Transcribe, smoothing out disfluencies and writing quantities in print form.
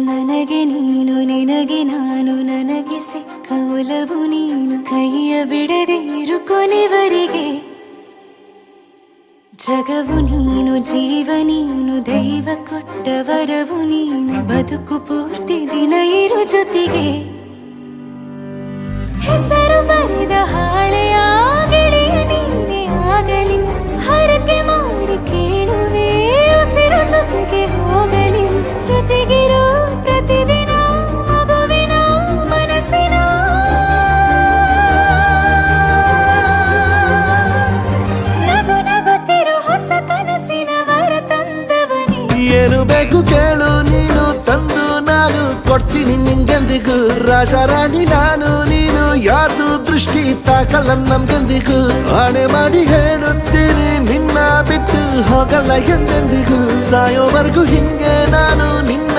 ನನಗೆ ನೀನು ನಿನಗೆ ನಾನು ನನಗೆ ಸಿಕ್ಕ ಒಲವು ನೀನು ಕೈಯ ಬಿಡದೆ ಇರು ಕೊನೆವರೆಗೆ ಜಗವು ನೀನು ಜೀವ ನೀನು ದೈವ ಕೊಟ್ಟ ವರವು ನೀನು ಬದುಕು ಪೂರ್ತಿ ದಿನ ಇರು ಜೊತೆಗೆ ಹೆಸರು ಬರೆದ ಹಾಳೆಯ ಗೆಳೆಯ ನೀನೇ ಆಗಲಿ ಹರಕೆ ಮಾಡಿ ಕೇಳುವೆ ಉಸಿರು ಜೊತೆಗೆ ಹೋಗಲಿ ಜೊತೆಗಿರೋ ಪ್ರತಿದಿನ ಮಗುವಿನ ಮನಸ್ಸಿನ ನಗು ನಗುತ್ತಿರೋ ಹೊಸ ಕನಸಿನ ವರ ತಂದವನೇ ಏನು ಬೇಕು ಕೇಳು ನೀನು ತಂದು ನಾನು ಕೊಡ್ತೀನಿ ನಿಂಗೆಂದಿಗೂ ರಾಜ ರಾಣಿ ನಾನು ನೀನು ಯಾರ್ದು ದೃಷ್ಟಿ ತಾಕಲ್ಲ ನಮ್ಗೆಂದಿಗೂ ಆಣೆ ಮಾಡಿ ಹೇಳುತ್ತೀನಿ ನಿನ್ನ ಬಿಟ್ಟು ಹೋಗಲ್ಲ ಎಂದೆಂದಿಗೂ ಸಾಯೋವರೆಗೂ ಹಿಂಗೆ ನಾನು ನಿನ್ನ